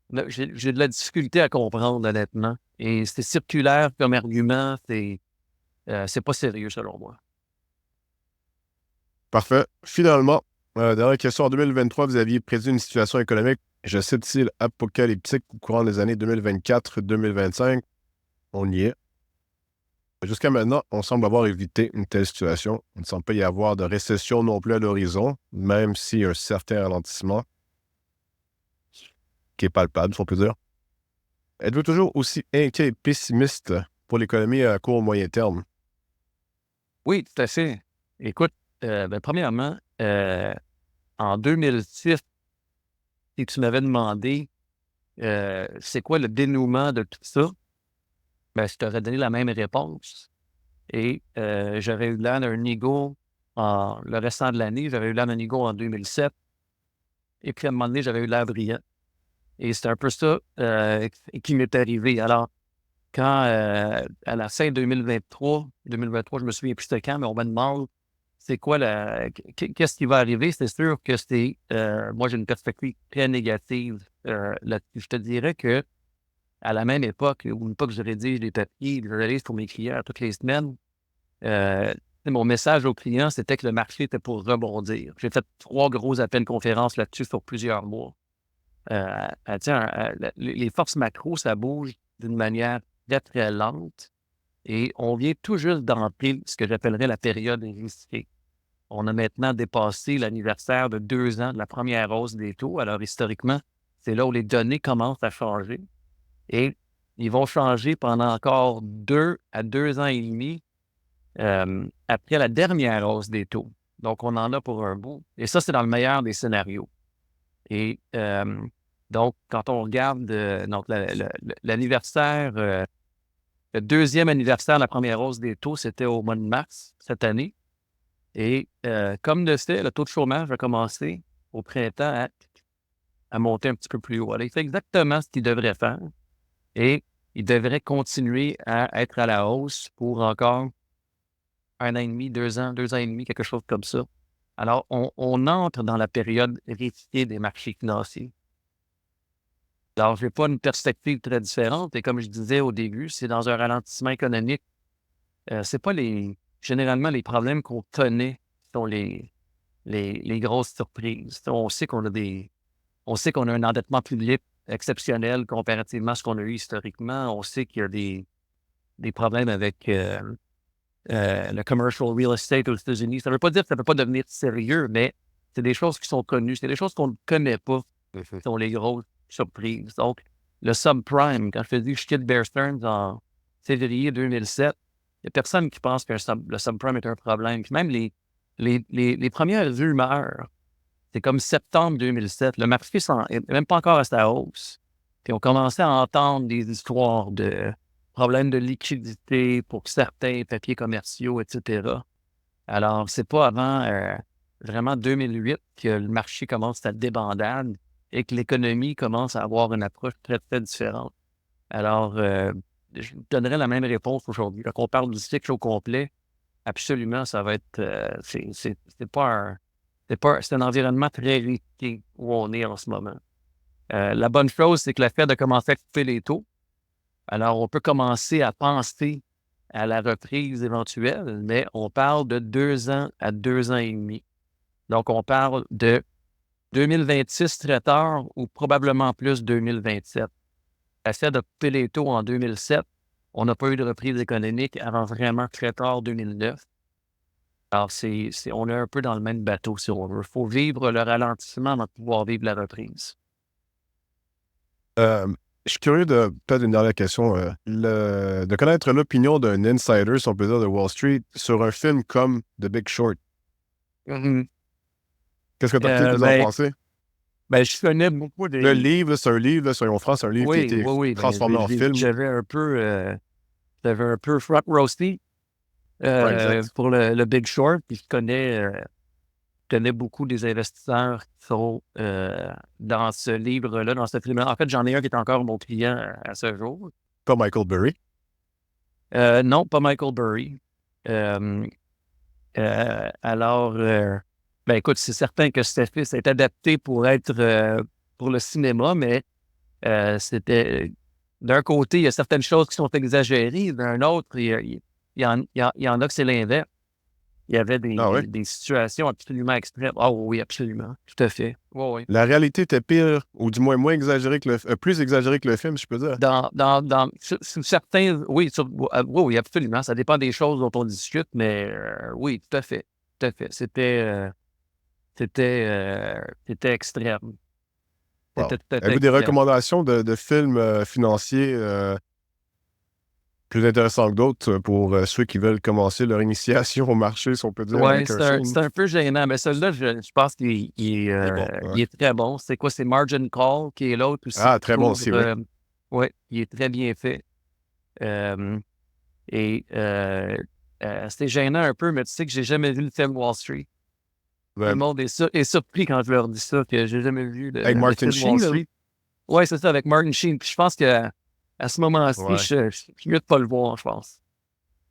là, j'ai de la difficulté à comprendre, honnêtement. Et c'est circulaire comme argument, c'est pas sérieux selon moi. Parfait. Finalement, dernière question. En 2023, vous aviez prédit une situation économique, je cite ici, apocalyptique au courant des années 2024-2025. On y est. Jusqu'à maintenant, on semble avoir évité une telle situation. Il ne semble pas y avoir de récession non plus à l'horizon, même s'il y a un certain ralentissement qui est palpable, si on peut dire. Êtes-vous toujours aussi inquiet et pessimiste pour l'économie à court ou moyen terme? Oui, tout à fait. Écoute, ben, premièrement, en 2006, si tu m'avais demandé c'est quoi le dénouement de tout ça, ben, je t'aurais donné la même réponse. Et j'avais eu l'air d'un ego le restant de l'année. J'avais eu l'air d'un ego en 2007. Et puis, à un moment donné, j'avais eu l'air brillant. Et c'est un peu ça qui m'est arrivé. Alors, quand à la fin 2023, je me souviens plus de quand, mais on me demande c'est quoi qu'est-ce qui va arriver? C'est sûr que moi, j'ai une perspective très négative là-dessus. Je te dirais que à la même époque, ou une fois que je rédige des papiers, je réalise pour mes clients toutes les semaines, mon message aux clients, c'était que le marché était pour rebondir. J'ai fait 3 gros appels conférences là-dessus sur plusieurs mois. Les forces macro, ça bouge d'une manière très, très lente et on vient tout juste d'entrer ce que j'appellerais la période risquée. On a maintenant dépassé l'anniversaire de 2 ans de la première hausse des taux. Alors, historiquement, c'est là où les données commencent à changer. Et ils vont changer pendant encore 2 à 2 ans et demi après la dernière hausse des taux. Donc, on en a pour un bout. Et ça, c'est dans le meilleur des scénarios. Et donc, quand on regarde l'anniversaire, le deuxième anniversaire de la première hausse des taux, c'était au mois de mars cette année. Et comme de fait, le taux de chômage a commencé au printemps à monter un petit peu plus haut. Alors, il fait exactement ce qu'il devrait faire. Et il devrait continuer à être à la hausse pour encore 1 an et demi, 2 ans, 2 ans et demi, quelque chose comme ça. Alors, on entre dans la période risquée des marchés financiers. Alors, je n'ai pas une perspective très différente. Et comme je disais au début, c'est dans un ralentissement économique. C'est pas généralement les problèmes qu'on connaît qui sont les grosses surprises. On sait qu'on a un endettement public exceptionnel comparativement à ce qu'on a eu historiquement. On sait qu'il y a des problèmes avec le commercial real estate aux États-Unis. Ça ne veut pas dire que ça ne peut pas devenir sérieux, mais c'est des choses qui sont connues. C'est des choses qu'on ne connaît pas qui sont les grosses surprises. Donc, le subprime, quand je te dis que je quitte Bear Stearns en février 2007, il n'y a personne qui pense que le subprime est un problème. Puis même les premières rumeurs, c'est comme septembre 2007. Le marché n'est même pas encore à sa hausse. Puis on commençait à entendre des histoires de problèmes de liquidité pour certains papiers commerciaux, etc. Alors, c'est pas avant vraiment 2008 que le marché commence à débandade et que l'économie commence à avoir une approche très, très différente. Alors, je donnerais la même réponse aujourd'hui. Quand on parle du cycle au complet, absolument, ça va être... c'est un environnement très risqué où on est en ce moment. La bonne chose, c'est que la Fed a commencé à couper les taux. Alors, on peut commencer à penser à la reprise éventuelle, mais on parle de 2 ans à 2 ans et demi. Donc, on parle de 2026 très tard ou probablement plus 2027. La Fed a coupé les taux en 2007. On n'a pas eu de reprise économique avant vraiment très tard 2009. Alors, on est un peu dans le même bateau, si on veut. Il faut vivre le ralentissement avant de pouvoir vivre la reprise. Je suis curieux de, peut-être une dernière question, de connaître l'opinion d'un insider, si on peut dire, de Wall Street sur un film comme The Big Short. Mm-hmm. Qu'est-ce que tu as pu en penser? Je connais beaucoup Le livre, c'est un livre, soyons francs, c'est un livre qui a été transformé en film. J'avais un peu front row seat pour le Big Short, puis je connais beaucoup des investisseurs qui sont dans ce livre-là, dans ce film-là. En fait, j'en ai un qui est encore mon client à ce jour. Pas Michael Burry? Non, pas Michael Burry. Alors, écoute, c'est certain que c'est adapté pour être pour le cinéma, mais c'était... D'un côté, il y a certaines choses qui sont exagérées. D'un autre, il y en a que c'est l'inverse. Il y avait des situations absolument extrêmes. Ah oui, absolument. Tout à fait. Oui. La réalité était pire, ou du moins moins exagérée que plus exagérée que le film, je peux dire. Sous certains... Oui, oui, absolument. Ça dépend des choses dont on discute, mais oui, tout à fait. Tout à fait. C'était extrême. Wow. Avez-vous des recommandations de films financiers plus intéressants que d'autres pour ceux qui veulent commencer leur initiation au marché, si on peut dire? Oui, c'est un peu gênant, mais celui-là, je pense qu'il est très bon. C'est quoi? C'est Margin Call, qui est l'autre aussi. Ah, très bon aussi, oui. Oui, il est très bien fait. C'était gênant un peu, mais tu sais que j'ai jamais vu le film Wall Street. Tout le monde est surpris quand je leur dis ça, que j'ai jamais vu le Martin film Sheen. Oui, c'est ça, avec Martin Sheen. Puis je pense qu'à ce moment-ci, je suis mieux de pas le voir, je pense.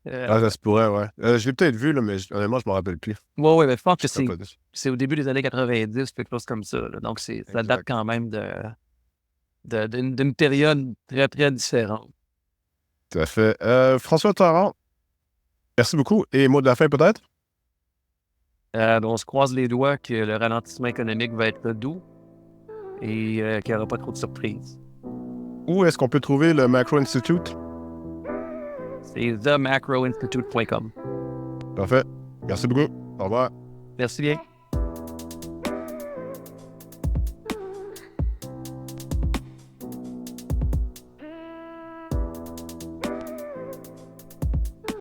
Ah, ça se pourrait, ouais. Je l'ai peut-être vu, là, mais honnêtement, je m'en rappelle plus. Ouais, mais je pense que Je sais pas. c'est au début des années 90, quelque chose comme ça, là. Donc ça date Exact. quand même d'une période très, très différente. Tout à fait. François Tarrant, merci beaucoup. Et mot de la fin, peut-être? On se croise les doigts que le ralentissement économique va être doux et qu'il n'y aura pas trop de surprises. Où est-ce qu'on peut trouver le Macro Institute? C'est themacroinstitute.com. Parfait. Merci beaucoup. Au revoir. Merci bien.